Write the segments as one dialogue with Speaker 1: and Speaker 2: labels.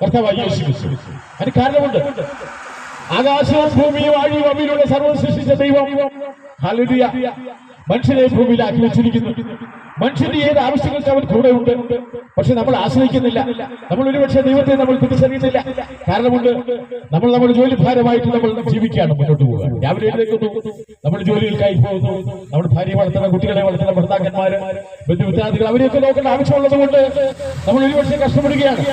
Speaker 1: കർത്താവായ യേശു ക്രിസ്തു. അതിന് കാരണമുണ്ട്. ആകാശവും ഭൂമിയും ആഴിയും അവയിലൂടെ സർവ്വം സൃഷ്ടിച്ച ദൈവം ഹല്ലേലൂയ മനുഷ്യനെ ഭൂമിയിലാക്കി വെച്ചിരിക്കുന്നു. മനുഷ്യന്റെ ഏത് ആവശ്യങ്ങൾക്ക് അവൻ കൂടെ ഉണ്ട്. പക്ഷെ നമ്മൾ ആശ്രയിക്കുന്നില്ല. നമ്മൾ ഒരുപക്ഷെ ദൈവത്തെ നമ്മൾ തിരിച്ചറിയുന്നില്ല. കാരണമുണ്ട്, നമ്മൾ നമ്മുടെ ജോലി ഭാരമായിട്ട് നമ്മൾ ജീവിക്കുകയാണ്, മുന്നോട്ട് പോകുക. രാവിലെ എഴുന്നേൽക്കുന്നു, നമ്മൾ ജോലികൾക്കായി പോകുന്നു, നമ്മുടെ ഭാര്യയെ വളർത്തണം, കുട്ടികളെ വളർത്തണം, ഭർത്താക്കന്മാര്, ബന്ധുമിത്രാദികൾ അവരെയൊക്കെ നോക്കേണ്ട ആവശ്യമുള്ളത് കൊണ്ട് നമ്മൾ ഒരുപക്ഷെ കഷ്ടപ്പെടുകയാണ്.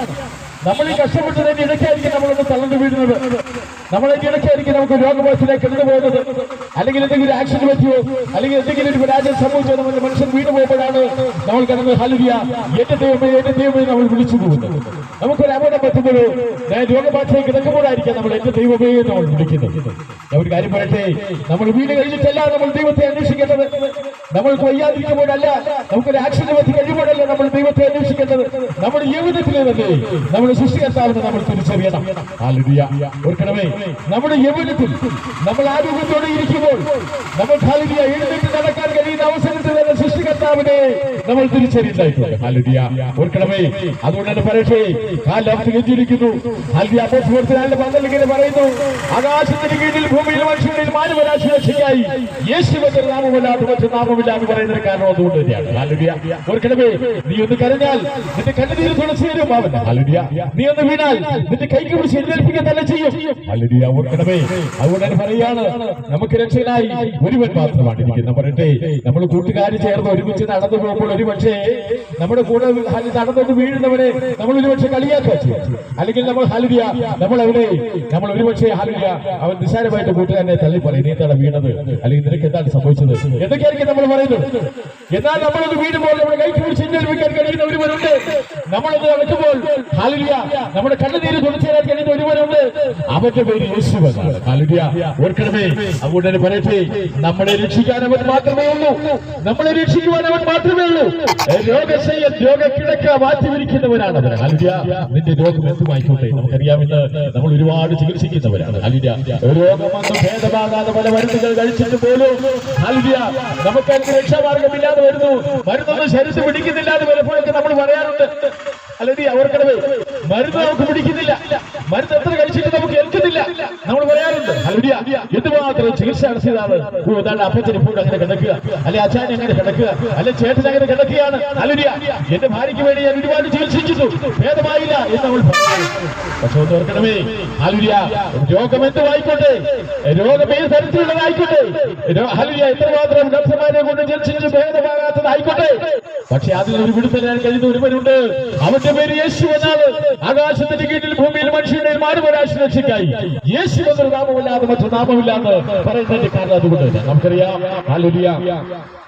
Speaker 1: നമ്മൾ ഈ കഷ്ടപ്പെട്ടതിന്റെ ഇടയ്ക്കായിരിക്കും നമ്മളൊന്ന് തളർന്നു വീഴുന്നത്. നമ്മളതിന്റെ ഇടയ്ക്കായിരിക്കും നമുക്ക് രോഗബോധത്തിലേക്ക് കടന്നു പോകുന്നത്. അല്ലെങ്കിൽ എന്തെങ്കിലും ആക്സിഡന്റ് പറ്റിയോ, അല്ലെങ്കിൽ എന്തെങ്കിലും ഒരു പരാജയം സംഭവിച്ചോ, നമ്മുടെ മനുഷ്യൻ വീണ് പോകുമ്പോഴാണ് നമ്മൾ കിടന്ന് ഹല്ലേലൂയ എന്റെ ദൈവമേ നമ്മൾ വിളിച്ചു പോകുന്നത്. നമുക്കൊരു അപകടം പറ്റുമ്പോഴോ രോഗബാധയിൽ കിടക്കുമ്പോഴായിരിക്കാം നമ്മൾ എന്റെ ദൈവമേ നമ്മൾ വിളിക്കുന്നത്. ഞാൻ ഒരു കാര്യം പറയട്ടെ, നമ്മൾ വീട് കഴിഞ്ഞിട്ടല്ല നമ്മൾ ദൈവത്തെ അന്വേഷിക്കേണ്ടത്. നമ്മൾക്ക് വയ്യാതിരിക്കുമ്പോഴല്ല, നമുക്കൊരു ആക്സിഡന്റ് പറ്റി കഴിയുമ്പോഴല്ല നമ്മൾ ദൈവത്തെ അന്വേഷിക്കേണ്ടത്. നമ്മുടെ യൗവനത്തിലെ തന്നെ നമ്മുടെ സൃഷ്ടികർത്താവിനെ നമ്മൾ തിരിച്ചറിയണം. ഹല്ലേലൂയ. ഓർക്കണമേ, നമ്മുടെ യൗവനത്തിൽ നമ്മൾ ആരോഗ്യത്തോടെ ഇരിക്കുമ്പോൾ നമ്മൾ ഹല്ലേലൂയ എഴുന്നേറ്റ് നടക്കാൻ കഴിയുന്ന അവസരത്തിൽ തന്നെ സൃഷ്ടികർത്താവിനെ നമ്മൾ തിരിച്ചറിയുന്നതായിട്ടുണ്ട്. ഹല്ലേലൂയ. ഓർക്കണമേ, അതുകൊണ്ടാണ് പറയട്ടെ, കാലം തിരിച്ചിരിക്കുന്നു. ഹല്ലേലൂയ. അപ്പോസ്തലന്മാരുടെ 12 പറയുന്നു, ആകാശത്തിന് കീഴിൽ ഭൂമിയിൽ മനുഷ്യരിൽ മാനവരാശി രക്ഷയ്ക്കായി യേശുവിന്റെ നാമമല്ലാതെ മറ്റു നാമമില്ല എന്ന് പറയുന്നതിന് കാരണം അതുകൊണ്ട് തന്നെയാണ്. ഹല്ലേലൂയ. ഓർക്കണമേ, നീ ഒന്ന് കരഞ്ഞാൽ നിന്റെ കണ്ണുനീര് തുളച്ചു തരും അവൻ. ഹല്ലേലൂയ. നീ ഒന്ന് വീണാൽ നിന്റെ കൈക്ക് പിടിച്ച് എഴുന്നേൽപ്പിക്കുക തന്നെ ചെയ്യും. ഹല്ലേലൂയ. ഓർക്കണമേ, അതുകൊണ്ട് പറയാണ്, നമുക്ക് രക്ഷകനായി ഒരുവൻ മാത്രമാണ് ഇരിക്കുന്നത്. പറയട്ടെ, നമ്മൾ കൂട്ടുകാർ ചേർന്ന് ഒരുമിച്ച് നടന്നു പോകുമ്പോൾ ഒരുപക്ഷെ നമ്മുടെ കൂടെ നടന്നു വീഴുന്നവനെ നമ്മൾ ഒരുപക്ഷെ കളിയാക്കുക ചെയ്യും. അല്ലെങ്കിൽ നമ്മൾ ഹല്ലേലൂയ നമ്മൾ ഒരുപക്ഷെ ഹല്ലേലൂയ അവൻ നിസ്സാരമായിട്ട് കൂട്ടുകാരനെ തള്ളി പറയും, നീ എന്താണ് വീണത്, അല്ലെങ്കിൽ നിനക്ക് എന്താണ് സംഭവിച്ചത്, എന്തൊക്കെയായിരിക്കും നമ്മൾ പറയുന്നത്. എന്നാൽ നമ്മളൊന്ന് വീഴുമ്പോൾ നമ്മുടെ കൈക്ക് പിടിച്ച് എഴുന്നേൽപ്പിക്കാൻ കഴിയുന്ന ഒരുവനുണ്ട്. നമ്മളത് നടക്കുമ്പോൾ ഹല്ലേലൂയ നമ്മുടെ കണ്ണുനീര് തുടച്ചുതരാൻ കഴിയുന്ന ഒരുവനുണ്ട്. അവന്റെ പേര് യേശുവാണ്. ഹല്ലേലൂയ. ഓർക്കണമേ, അതുകൊണ്ട് പറയട്ടെ, നമ്മളെ രക്ഷിക്കാൻ അവൻ മാത്രമേ ഉള്ളൂ. നമ്മളെ രക്ഷിക്കുവാൻ അവൻ മാത്രമേ ഉള്ളൂ. രോഗക്കിടക്ക മാറ്റിവിരിക്കുന്നവരാണ് അവൻ. ഹല്ലേലൂയ. നിന്റെ രോഗം എന്തുമായിക്കോട്ടെ, നമുക്കറിയാമെന്ന് നമ്മൾ ഒരുപാട് ചികിത്സിക്കുന്നവരാണ്. ഹല്ലേലൂയ. രോഗമൊന്നും ഭേദമാകാതെ പല മരുന്നുകൾ കഴിച്ചിട്ട് പോലും ഹല്ലേലൂയ നമുക്ക് അതിന് രക്ഷാമാർഗമില്ലാതെ വരുന്നു. മരുന്നൊന്നും ശരീരത്തിൽ പിടിക്കുന്നില്ലാതെ പലപ്പോഴൊക്കെ നമ്മൾ പറയാറുണ്ട്. ഹല്ലേലൂയ. ഓർക്കണമേ, മരുന്ന് നമുക്ക് പിടിക്കുന്നില്ല, മരുന്ന് എത്ര കഴിച്ചിട്ട് നമുക്ക് ഏൽക്കുന്നില്ല നമ്മൾ പറയാറുണ്ട്. ഹല്ലേലൂയ. എന്തുമാത്രം ചികിത്സ നടത്തിയതാണ്. അപ്പച്ചൻ ഇപ്പോൾ അങ്ങനെ കിടക്കുക, അല്ലെ അച്ഛൻ അങ്ങനെ കിടക്കുക, അല്ലെ ചേട്ടൻ അങ്ങനെ കിടക്കുകയാണ്. ഹല്ലേലൂയ. എന്റെ ഭാര്യയ്ക്ക് വേണ്ടി ഞാൻ ഒരുപാട് ചികിത്സിച്ചു, ഭേദമായില്ല എന്ന് നമ്മൾ പറയുന്നു. പക്ഷെ ഒന്ന് ഓർക്കണമേ, ഹല്ലേലൂയ, രോഗം എന്തുമായിക്കോട്ടെ, രോഗം ഏത് തരത്തിലുള്ളതായിക്കോട്ടെ, ഹല്ലേലൂയ എത്രമാത്രം ഡോക്ടർമാരെ കൊണ്ട് ചികിത്സിച്ച് ഭേദമാകാത്തതായിക്കോട്ടെ, പക്ഷെ അതിനൊരു വിടുതലാൻ കഴിയുന്ന ഒരുവനുണ്ട്. അവന്റെ പേര് യേശു എന്നാണ്. ആകാശത്തിന്റെ കീഴിൽ ഭൂമിയിൽ മനുഷ്യരുടെ മാനവരാശി രക്ഷയ്ക്കായി യേശു എന്നൊരു നാമമില്ലാതെ മറ്റു നാമമില്ലാന്ന് പറയുന്നതിന്റെ കാരണം അതുകൊണ്ട് നമുക്കറിയാം. ഹല്ലേലൂയ.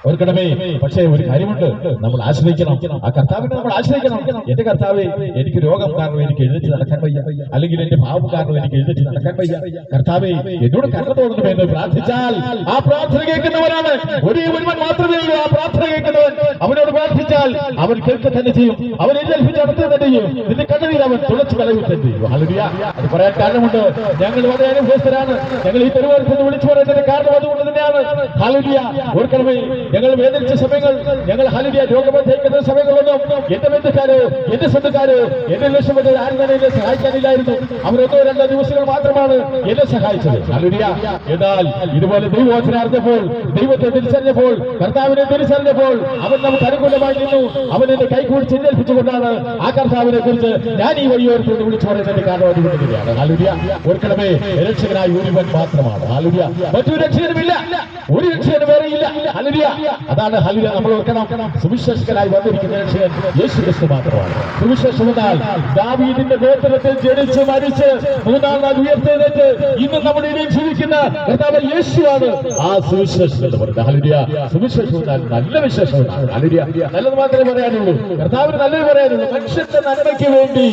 Speaker 1: ഓർക്കണമേ, പക്ഷേ ഒരു കാര്യമുണ്ട്, നമ്മൾ ആശ്രയിക്കണം. ആ കർത്താവിനെ നമ്മൾ ആശ്രയിക്കണം. എന്റെ കർത്താവേ, എനിക്ക് രോഗം കാരണം എനിക്ക് എഴുന്നേറ്റ് നടക്കാൻ വയ്യ, അല്ലെങ്കിൽ എന്റെ പാപം കാരണം എനിക്ക് എഴുന്നേറ്റ് നടക്കാൻ വയ്യ. കർത്താവേ, എന്നോട് കരുണ തോന്നണമെന്ന് പ്രാർത്ഥിച്ചാൽ ആ പ്രാർത്ഥന കേൾക്കുന്നവരാണ്. ഒരുവൻ മാത്രമേ ഉള്ളൂ ആ പ്രാർത്ഥന കേൾക്കുന്നവൻ. അവനോട് പ്രാർത്ഥിച്ചാൽ അവൻ കേൾക്കുക തന്നെ ചെയ്യും. അവൻ എഴുന്നേൽപ്പിച്ച് നടത്തുക തന്നെ ചെയ്യും. നിന്റെ കണ്ണുനീർ അവൻ തുളച്ചു കളയുക തന്നെ ചെയ്യും. ഹല്ലേലൂയ. അത് പറയാൻ കാരണമുണ്ട്, ഞങ്ങൾ വളരെ അനുഭവസ്ഥരാണ്. ഞങ്ങൾ ഈ തെരുവോരത്ത് വിളിച്ചു പറയുന്നതിന്റെ കാരണം അതുകൊണ്ട് തന്നെയാണ്. ഹല്ലേലൂയ. ഓർക്കണമേ, ഞങ്ങൾ വേദനിച്ച സമയങ്ങൾ, ഞങ്ങൾ ഹല്ലേലൂയ രോഗബന്ധയിക്കുന്ന സമയങ്ങളൊന്നും എന്റെ ബന്ധുക്കാരോ എന്റെ സ്വന്തക്കാരോ എന്റെ ലക്ഷ്യപ്പെട്ട ആരും തന്നെ എന്നെ സഹായിക്കാനില്ലായിരുന്നു. അവർ 1-2 ദിവസങ്ങൾ മാത്രമാണ് എന്നെ സഹായിച്ചത്. ഹല്ലേലൂയ. എന്നാൽ ഇതുപോലെ ദൈവവചനം അറിഞ്ഞപ്പോൾ, ദൈവത്തെ തിരിച്ചറിഞ്ഞപ്പോൾ, കർത്താവിനെ തിരിച്ചറിഞ്ഞപ്പോൾ അവൻ നമുക്ക് അനുകൂലമായി നിന്നു. അവൻ എന്റെ കൈകൂടി ചെന്നേൽപ്പിച്ചുകൊണ്ടാണ് ആ കർത്താവിനെ കുറിച്ച് ഞാൻ ഈ വഴിയോരത്തോട് വിളിച്ചു പറയുന്നതിന്റെ കാരണം അതുകൊണ്ട് തന്നെയാണ്. ഹല്ലേലൂയ. ഓർക്കണമേ, രക്ഷകനായി ഒരുവൻ മാത്രമാണ്. ഹല്ലേലൂയ. മറ്റൊരു രക്ഷകനുമില്ല, ഒരു രക്ഷകനും വേറെയില്ല. ഹല്ലേലൂയ. അതാണ് ഹല്ലേലൂയ. നമ്മൾ ഓർക്കണം, സുവിശേഷകനായി വന്നിരിക്കുന്ന രക്ഷകൻ യേശു ക്രിസ്തു മാത്രമാണ്. സുവിശേഷം എന്നാൽ ദാവീദിന്റെ ഗോത്രത്തിൽ ജനിച്ച് മരിച്ച് 3-ാം നാൾ ഉയർത്തെഴുന്നേറ്റ് ഇന്ന് നമ്മുടെ ഇടയിൽ ജീവിക്കുന്ന കർത്താവ് യേശുവാണ് ആ സുവിശേഷം എന്ന് പറയുന്നത്. ഹല്ലേലൂയ. സുവിശേഷം എന്നാൽ നല്ല വിശേഷമാണ്. ഹല്ലേലൂയ. നല്ലത് മാത്രമേ പറയാനുള്ളൂ. കർത്താവിന് നല്ലത് പറയാനുള്ളൂ. മനുഷ്യന്റെ നന്മയ്ക്ക് വേണ്ടി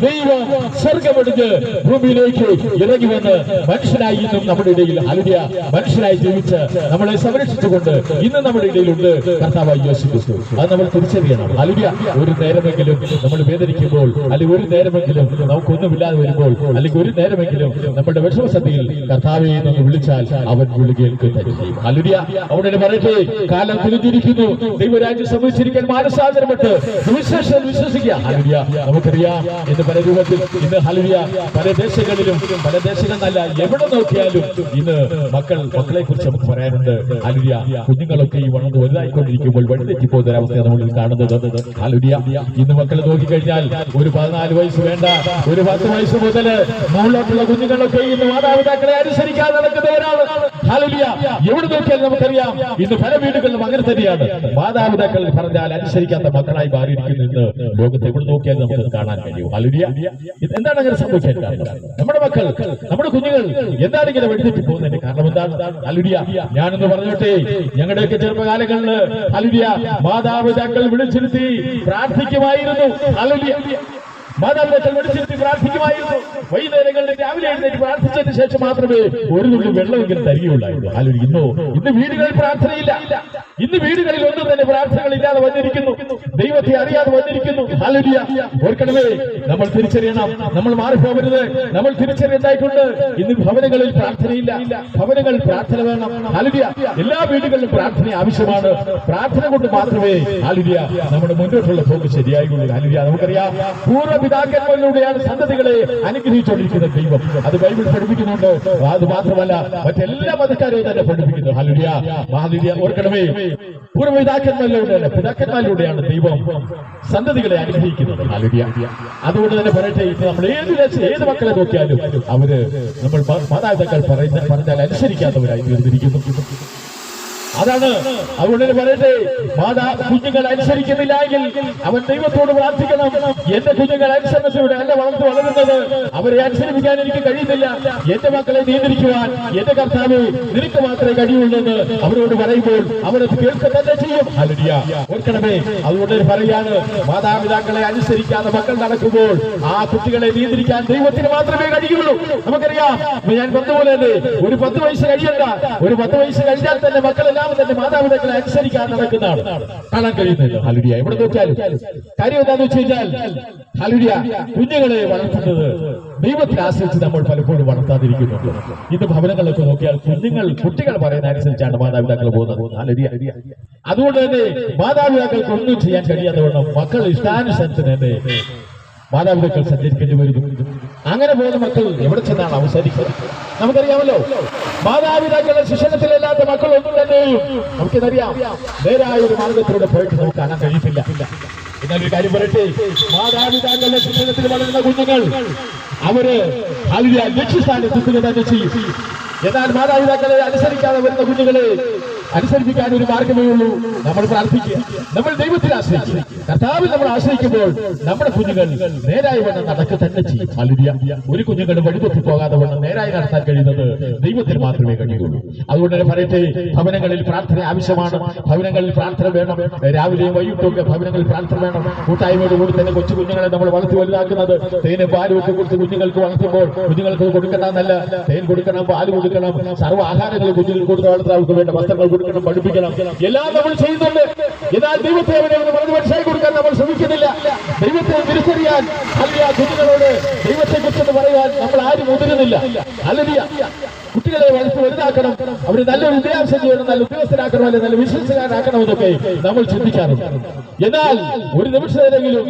Speaker 1: ദൈവം സ്വർഗ്ഗമൊടിഞ്ഞ് ഭൂമി ഭൂമിയിലേക്ക് ഇറങ്ങി വന്ന് മനുഷ്യനായി ഇന്നും നമ്മുടെ ഇടയിൽ ഹല്ലേലൂയ മനുഷ്യനായി ജീവിച്ച് നമ്മളെ സംരക്ഷിച്ചുകൊണ്ട് ഇന്ന് നമ്മുടെ ഇടയിലുണ്ട് കർത്താവായ യേശു ക്രിസ്തു. അത് നമ്മൾ തിരിച്ചറിയണം. ഹല്ലേലൂയ. ഒരു നേരമെങ്കിലും നമ്മൾ വേദനിക്കുമ്പോൾ, അല്ലെങ്കിൽ ഒരു നേരമെങ്കിലും നമുക്കൊന്നുമില്ലാതെ വരുമ്പോൾ, അല്ലെങ്കിൽ ഒരു നേരമെങ്കിലും നമ്മുടെ വിഷമസന്ധിയിൽ കർത്താവെ എന്ന് വിളിച്ചാൽ അവൻ വിളി കേൾക്കുക തന്നെ ചെയ്യും. ഹല്ലേലൂയ. അവിടെ പറയട്ടെ, കാലം തിരിഞ്ഞിരിക്കുന്നു, ദൈവരാജ്യം സംഭവിച്ചിരിക്കാൻ മാനസാന്തരപ്പെട്ട് സുവിശേഷം വിശ്വസിക്കുക. ഹല്ലേലൂയ. നമുക്കറിയാം ഇന്ന് പല രൂപത്തിൽ ഇന്ന് ഹല്ലേലൂയ പല ദേശങ്ങളിലും, പല ദേശങ്ങളല്ല എവിടെ നോക്കിയാലും ഇന്ന് മക്കളെ കുറിച്ച് നമുക്ക് പറയാനുണ്ട്. ഹല്ലേലൂയ. കുഞ്ഞുങ്ങളൊക്കെ ഈ വളർന്ന് വലുതായിക്കൊണ്ടിരിക്കുമ്പോൾ വഴിതെറ്റിപ്പോകുന്ന ഒരവസ്ഥയാണ് നമ്മൾ കാണുന്നത്. ഹല്ലേലൂയ. ഇന്ന് മക്കളെ നോക്കിക്കഴിഞ്ഞാൽ ഒരു 14 വയസ്സ് വേണ്ട, ഒരു 10 വയസ്സ് മുതൽ മുകളിലോട്ടുള്ള കുഞ്ഞുങ്ങളൊക്കെ ഇന്ന് മാതാപിതാക്കളെ അനുസരിക്കാതെ നടക്കുന്നവരാണ്. ഹല്ലേലൂയ. എവിടെ നോക്കിയാലും നമുക്കറിയാം ഇന്ന് പല വീടുകളിലും അങ്ങനെ തന്നെയാണ്. മാതാപിതാക്കൾ പറഞ്ഞാൽ അനുസരിക്കാത്ത മക്കളായി മാറിയിരിക്കുന്നു ഇന്ന് ലോകത്ത് എവിടെ നോക്കിയാലും നമുക്ക് കാണാൻ കഴിയും. ഹല്ലേലൂയ. എന്താണ് അങ്ങനെ സംഭവിക്കാൻ കാരണം? നമ്മുടെ മക്കൾ, നമ്മുടെ കുഞ്ഞുങ്ങൾ എന്താണ് ഇങ്ങനെ വഴിതെറ്റി പോകുന്നതിന്റെ കാരണം എന്താണ്? ഹല്ലേലൂയ. ഞാനൊന്ന് പറഞ്ഞോട്ടെ, ഞങ്ങളുടെയൊക്കെ ചെറുപ്പകാലങ്ങളിൽ ഹല്ലേലൂയ മാതാപിതാക്കൾ വിളിച്ചിരുത്തി പ്രാർത്ഥിക്കുമായിരുന്നു. ഹല്ലേലൂയ. മാതാപിതാക്കൾ വിളിച്ചിരുത്തി പ്രാർത്ഥിക്കുമായിരുന്നു. വൈകുന്നേരങ്ങളിൽ രാവിലെ എഴുന്നേറ്റ് പ്രാർത്ഥിച്ചതിന് ശേഷം മാത്രമേ ഒരു തുള്ളി വെള്ളമെങ്കിലും തരികയുള്ളായിരുന്നു. ഹല്ലേലൂയ. ഇന്ന് വീടുകളിൽ പ്രാർത്ഥനയില്ല. ഇന്ന് വീടുകളിൽ ഒന്നും തന്നെ പ്രാർത്ഥനകൾ ഇല്ലാതെ വന്നിരിക്കുന്നു. ദൈവത്തെ അറിയാതെ വന്നിരിക്കുന്നു. ഹല്ലേലൂയ. ഓർക്കണമേ, നമ്മൾ തിരിച്ചറിയണം, നമ്മൾ മാറിപ്പോകരുത്. നമ്മൾ തിരിച്ചറിയേണ്ടതായിട്ടുണ്ട്. ഇന്ന് ഭവനങ്ങളിൽ പ്രാർത്ഥനയില്ല. ഭവനങ്ങളിൽ പ്രാർത്ഥന വേണം. ഹല്ലേലൂയ. എല്ലാ വീടുകളിലും പ്രാർത്ഥന ആവശ്യമാണ്. പ്രാർത്ഥന കൊണ്ട് മാത്രമേ ഹല്ലേലൂയ നമ്മുടെ മുന്നോട്ടുള്ള പോക്ക് ശരിയായുള്ളൂ. ഹല്ലേലൂയ. നമുക്കറിയാം പൂർവ്വപിതാക്കന്മാരിലൂടെയാണ് സന്തതികളെ അനുഗ്രഹിച്ചുകൊണ്ടിരിക്കുന്നത് ദൈവം. അത് ബൈബിൾ പഠിപ്പിക്കുന്നുണ്ട്. അത് മാത്രമല്ല മറ്റെല്ലാ മതക്കാരെയും തന്നെ പഠിപ്പിക്കുന്നു. ഹല്ലേലൂയ. ഹല്ലേലൂയ. ഓർക്കണമേ, പിതാക്കന്മാരിലൂടെയാണ് ദൈവം സന്തതികളെ അനുഗ്രഹിക്കുന്നത്. ഹല്ലേലൂയ. അതുകൊണ്ട് തന്നെ പറയട്ടെ, നമ്മൾ ഏത് മക്കളെ നോക്കിയാലും നമ്മൾ മാതാപിതാക്കൾ പറഞ്ഞാൽ അനുസരിക്കാത്തവരായി തീർന്നിരിക്കുന്നു. അതാണ്. അതുകൊണ്ട് പറയട്ടെ, കുഞ്ഞുങ്ങൾ അനുസരിക്കുന്നില്ല എങ്കിൽ അവൻ ദൈവത്തോട് പ്രാർത്ഥിക്കണം. എന്റെ കുഞ്ഞുങ്ങൾ അനുസരണത്തോടെ അല്ല വളരുന്നത്, അവരെ അനുസരിപ്പിക്കാൻ എനിക്ക് കഴിയുന്നില്ല. എന്റെ മക്കളെ നിയന്ത്രിക്കുവാൻ എന്റെ കർത്താവ് നിനക്ക് മാത്രമേ കഴിയുള്ളൂ അവരോട് പറയുമ്പോൾ അവരത് കേൾക്കുക തന്നെ ചെയ്യും. ഹല്ലേലൂയ. ഓർക്കണമേ, അതുകൊണ്ട് പറയാണ്, മാതാപിതാക്കളെ അനുസരിക്കാതെ മക്കൾ നടക്കുമ്പോൾ ആ കുട്ടികളെ നിയന്ത്രിക്കാൻ ദൈവത്തിന് മാത്രമേ കഴിയുള്ളൂ. നമുക്കറിയാം, ഞാൻ പറഞ്ഞതുപോലെ തന്നെ ഒരു 10 വയസ്സ് കഴിയണ്ട, ഒരു 10 വയസ്സ് കഴിഞ്ഞാൽ തന്നെ മക്കളെല്ലാം തന്നെ മാതാപിതാക്കളെ അനുസരിക്കാൻ നടക്കുന്നതാണ് കാണാൻ കഴിയുന്നത്. ഹല്ലേലൂയ. എവിടെ നോക്കിയാലും കാര്യം എന്താണെന്ന് വെച്ച് കഴിഞ്ഞാൽ ഹല്ലേലൂയ കുഞ്ഞുങ്ങളെ വളർത്തുന്നത് ദൈവത്തെ ആശ്രയിച്ച് നമ്മൾ പലപ്പോഴും വളർത്താതിരിക്കുന്നു. ഇന്ന് ഭവനങ്ങളിലൊക്കെ നോക്കിയാൽ കുട്ടികൾ പറയുന്ന അനുസരിച്ചാണ് മാതാപിതാക്കൾ പോകുന്നത്. ഹല്ലേലൂയ. അതുകൊണ്ട് തന്നെ മാതാപിതാക്കൾക്ക് ഒന്നും ചെയ്യാൻ കഴിയാത്തവണ്ണം മക്കൾ ഇഷ്ടാനുസരിച്ച് തന്നെ മാതാപിതാക്കൾ സഞ്ചരിക്കേണ്ടി വരുന്നു. അങ്ങനെ പോകുന്ന മക്കൾ എവിടെ ചെന്നാണ് അവസാനിക്കുന്നത്? നമുക്കറിയാമല്ലോ, മാതാപിതാക്കളുടെ ശിക്ഷണത്തിലല്ലാത്ത മക്കൾ ഒന്നും തന്നെയും നമുക്കിതറിയാം നേരായ ഒരു മാർഗത്തിലൂടെ പോയിട്ട് നമുക്ക് കാണാൻ കഴിയത്തില്ല. എന്നൊരു കാര്യം പറയട്ടെ, മാതാപിതാക്കളുടെ ശിക്ഷണത്തിൽ വളരുന്ന കുഞ്ഞുങ്ങൾ അവര് ഹല്ലേലൂയ ലക്ഷ്യസ്ഥാനത്തെത്തുക തന്നെ ചെയ്യും. എന്നാൽ മാതാപിതാക്കളെ അനുസരിക്കാതെ വരുന്ന കുഞ്ഞുങ്ങളെ അനുസരിപ്പിക്കാൻ ഒരു മാർഗമേ ഉള്ളൂ, നമ്മൾ പ്രാർത്ഥിക്കുക, നമ്മൾ ദൈവത്തിൽ ആശ്രയിക്കുക. കർത്താവിൽ നമ്മൾ ആശ്രയിക്കുമ്പോൾ നമ്മുടെ കുഞ്ഞുങ്ങൾ നേരായി വണ്ണം നടക്കുക തന്നെ ചെയ്യും. ഹല്ലേലൂയ. ഒരു കുഞ്ഞുങ്ങളും വഴിതെറ്റി പോകാതെ വണ്ണം നേരായി നടത്താൻ കഴിയുന്നത് ദൈവത്തിന് മാത്രമേ കഴിയുള്ളൂ. അതുകൊണ്ട് തന്നെ പറയട്ടെ, ഭവനങ്ങളിൽ പ്രാർത്ഥന ആവശ്യമാണ്. ഭവനങ്ങളിൽ പ്രാർത്ഥന വേണം. രാവിലെയും വൈകിട്ടൊക്കെ ഭവനങ്ങളിൽ പ്രാർത്ഥന വേണം. കൂട്ടായ്മയോട് കൂടി തന്നെ കൊച്ചു കുഞ്ഞുങ്ങളെ നമ്മൾ വളർത്തി വലുതാക്കുന്നത്. തേനും പാലും ഒക്കെ കൊടുത്ത് കുഞ്ഞുങ്ങൾക്ക് വളർത്തുമ്പോൾ കുഞ്ഞുങ്ങൾക്ക് കൊടുക്കണമെന്നല്ല, തേൻ കൊടുക്കണം, പാല് കൊടുക്കണം, സർവ്വ ആഹാരങ്ങൾ കുഞ്ഞുങ്ങൾക്ക് കൊടുത്ത് വളർത്താൻ അവർക്ക് വേണ്ട വസ്ത്രങ്ങൾ കൊടുക്കണം, പഠിപ്പിക്കണം, എല്ലാം നമ്മൾ ചെയ്യുന്നുണ്ട്. എന്നാൽ ദൈവത്തെ അവരെ വളരെ മനസ്സിലാക്കി കൊടുക്കാൻ നമ്മൾ ശ്രമിക്കുന്നില്ല. ദൈവത്തെ തിരിച്ചറിയാൻ കുഞ്ഞുങ്ങളോട് ദൈവത്തെ കുറിച്ച് പറയുവാൻ നമ്മൾ ആരും മുതിരുന്നില്ല. ഹല്ലേലൂയ. കുട്ടികളെ വളർത്തി വലുതാക്കണം, അവര് നല്ലൊരു വിദ്യാഭ്യാസം ചെയ്യണം, നല്ല ഉദ്യോഗസ്ഥരാക്കണം, അല്ലെങ്കിൽ നല്ല വിശ്വസനാക്കണമെന്നൊക്കെ നമ്മൾ ചിന്തിക്കാറുണ്ട്. എന്നാൽ ഒരു നിമിഷമെങ്കിലും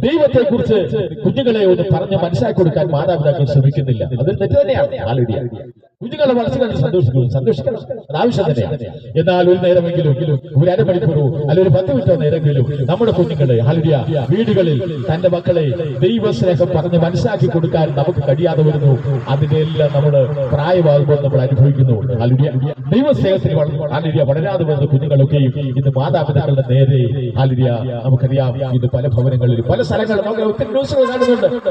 Speaker 1: ദൈവത്തെ കുറിച്ച് കുഞ്ഞുങ്ങളെ ഒന്ന് പറഞ്ഞ് മനസ്സിലാക്കി കൊടുക്കാൻ മാതാപിതാക്കൾ ശ്രമിക്കുന്നില്ല. അത് തെറ്റ് തന്നെയാണ്. ഹല്ലേലൂയ. കുഞ്ഞുങ്ങളെ വളർത്തിക്കാൻ സന്തോഷിക്കണം, അത് ആവശ്യം തന്നെയാണ്. എന്നാൽ ഒരു നേരമെങ്കിലും, ഒരു അരമണിക്കൂറോ അല്ലെങ്കിൽ ഒരു 10 മിനിറ്റോ നേരമെങ്കിലും നമ്മുടെ കുഞ്ഞുങ്ങളെ ഹല്ലേലൂയ വീടുകളിൽ തന്റെ മക്കളെ ദൈവസ്നേഹം പറഞ്ഞ് മനസ്സിലാക്കി കൊടുക്കാൻ നമുക്ക് കഴിയാതെ വരുന്നു. അതിനെല്ലാം നമ്മൾ പ്രായമാകുമ്പോൾ നമ്മൾ അനുഭവിക്കുന്നു. ഹല്ലേലൂയ. ദൈവസ്നേഹത്തിന് ഹല്ലേലൂയ വളരാതെ വരുന്ന കുഞ്ഞുങ്ങളൊക്കെയും ഇന്ന് മാതാപിതാക്കളുടെ നേരെ ഹല്ലേലൂയ നമുക്കറിയാം. ഇത് പല ഭവനങ്ങളിലും പല സ്ഥലങ്ങളിലും നമുക്ക് ഒത്തിരി ന്യൂസുകൾ കാണുന്നുണ്ട്.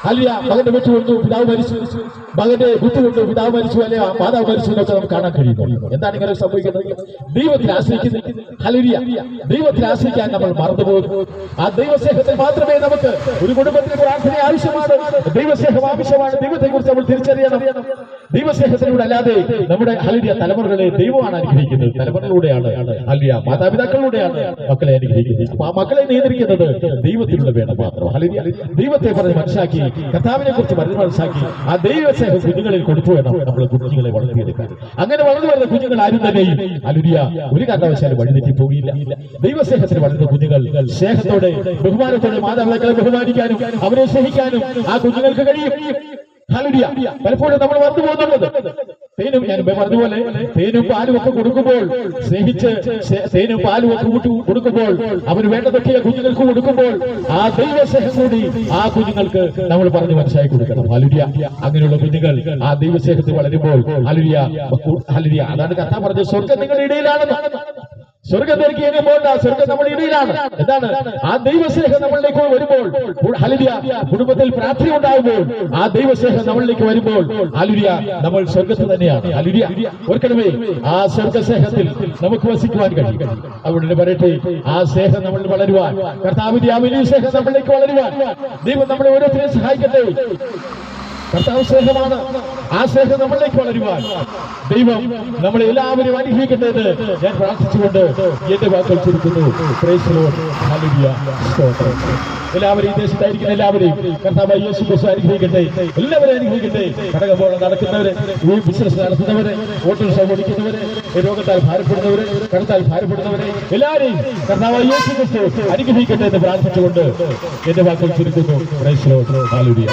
Speaker 1: ഹല്ലേലൂയ. മകന്റെ വെട്ടുകൊണ്ടു പിതാവ് മരിച്ചു, മകന്റെ കുത്തുകൊണ്ടു പിതാവ് മരിച്ചു അല്ലെ മാതാവ് മരിച്ചു എന്നൊക്കെ നമുക്ക് കാണാൻ കഴിയുന്നു. എന്താണ് ഇങ്ങനെ സംഭവിക്കുന്നത്? ദൈവത്തിൽ ആശ്രയിക്കുന്നു. ഹല്ലേലൂയ. ദൈവത്തിൽ ആശ്രയിക്കാൻ നമ്മൾ മറന്നുപോകുന്നു. ആ ദൈവസ്നേഹത്തിൽ മാത്രമേ നമുക്ക് ഒരു കുടുംബത്തിന് പ്രാർത്ഥന ആവശ്യമാണ്. ദൈവസ്നേഹം ആവശ്യമാണ്. ദൈവത്തെ കുറിച്ച് നമ്മൾ തിരിച്ചറിയണം. ദൈവസ്നേഹത്തിലൂടെ അല്ലാതെ നമ്മുടെ ഹല്ലേലൂയ തലമുറകളെ ദൈവമാണ് അനുഗ്രഹിക്കുന്നത്. തലമുറകളിലൂടെയാണ് ഹല്ലേലൂയ മാതാപിതാക്കളിലൂടെയാണ് മക്കളെ അനുഗ്രഹിക്കുന്നത്. ആ മക്കളെ നിയന്ത്രിക്കുന്നത് ദൈവത്തിലൂടെ വേണം മാത്രം. ഹല്ലേലൂയ. ദൈവത്തെ പറഞ്ഞ് മനസ്സിലാക്കി, കർത്താവിനെ കുറിച്ച് പറഞ്ഞ് മനസ്സിലാക്കി ആ ദൈവസ്നേഹം കുഞ്ഞുങ്ങളിൽ കൊടുത്തു വേണം നമ്മൾ കുഞ്ഞുങ്ങളെ വളർത്തിയെടുക്കാൻ. അങ്ങനെ വളർന്നു വരുന്ന കുഞ്ഞുങ്ങൾ ആരും തന്നെയും ഹല്ലേലൂയ ഒരു കാരണവശാലും വഴിതെറ്റി പോകില്ല. ദൈവസ്നേഹത്തിൽ വളർന്ന കുഞ്ഞുങ്ങൾ സ്നേഹത്തോടെ ബഹുമാനത്തോടെ മാതാപിതാക്കളെ ബഹുമാനിക്കാനും അവരെ സ്നേഹിക്കാനും ആ കുഞ്ഞുങ്ങൾക്ക് കഴിയും. ഹല്ലേലൂയ. പലപ്പോഴും നമ്മൾ വന്നു പോകുന്നുള്ളത് തേനും ഞാൻ പറഞ്ഞതുപോലെ തേനും പാലും ഒക്കെ കൊടുക്കുമ്പോൾ സ്നേഹിച്ച് തേനും പാലും ഒക്കെ കൊടുക്കുമ്പോൾ അവന് വേണ്ടതൊക്കെ കുഞ്ഞുങ്ങൾക്ക് കൊടുക്കുമ്പോൾ ആ ദൈവസ്നേഹം കൂടി ആ കുഞ്ഞുങ്ങൾക്ക് നമ്മൾ പറഞ്ഞ് മനസ്സിലാക്കി കൊടുക്കണം. ഹല്ലേലൂയ. അങ്ങനെയുള്ള കുഞ്ഞുങ്ങൾ ആ ദൈവസ്നേഹത്തിൽ വളരുമ്പോൾ ഹല്ലേലൂയ ഹല്ലേലൂയ അതാണ് കർത്താവ് പറഞ്ഞത്, സ്വർഗ്ഗം നിങ്ങളുടെ ഇടയിലാണെന്ന്. സ്വർഗ്ഗം തിരക്കി എങ്ങനെ പോകണ്ട, സ്വർഗ്ഗം നമ്മുടെ ഇടയിലാണ്. എന്താണ്? ആ ദൈവസ്നേഹം നമ്മളിലേക്ക് വരുമ്പോൾ ഹല്ലേലൂയ കുടുംബത്തിൽ പ്രാർത്ഥന ഉണ്ടാകുമ്പോൾ ആ ദൈവസ്നേഹം നമ്മളിലേക്ക് വരുമ്പോൾ ഹല്ലേലൂയ നമ്മൾ സ്വർഗ്ഗത്തിൽ തന്നെയാണ്. ഹല്ലേലൂയ. ഓർക്കണമേ, ആ സ്വർഗ്ഗസ്നേഹത്തിൽ നമുക്ക് വസിക്കുവാൻ കഴിയും. അവിടെ പറയട്ടെ, ആ സ്നേഹം നമ്മൾ വളരുവാൻ, കർത്താവിന്റെ ആ വലിയ സ്നേഹം നമ്മളിലേക്ക് വളരുവാൻ ദൈവം നമ്മളെ ഓരോരുത്തരെയും സഹായിക്കട്ടെ. കർത്താവ് സ്നേഹമാണ്. ആ സ്നേഹം നമ്മളിലേക്ക് വളരുവാൻ ദൈവം നമ്മളെ എല്ലാവരും അനുഗ്രഹിക്കട്ടെ എന്ന് ഞാൻ പ്രാർത്ഥിച്ചുകൊണ്ട് എന്റെ വാക്കുകൾ ചുരുക്കുന്നു. Praise the lord. ഹല്ലേലൂയ. സ്തോത്രം. എല്ലാവരെയും ദേശത്തായിരിക്കുന്ന എല്ലാവരെയും കർത്താവായ യേശു ക്രിസ്തു അനുഗ്രഹിക്കട്ടെ. എല്ലാവരെയും അനുഗ്രഹിക്കട്ടെ. കടകമ്പോളം നടക്കുന്നവരെ, ബിസിനസ് നടത്തുന്നവരെ, ഓട്ടോറിക്ഷ ഓടിക്കുന്നവരെ, രോഗത്താൽ ഭാരപ്പെടുന്നവരെ, കടത്താൽ ഭാരപ്പെടുന്നവരെ എല്ലാവരെയും കർത്താവായ യേശു ക്രിസ്തു അനുഗ്രഹിക്കട്ടെ എന്ന് പ്രാർത്ഥിച്ചുകൊണ്ട് എന്റെ വാക്കുകൾ ചുരുക്കുന്നു. Praise the lord. ഹല്ലേലൂയ.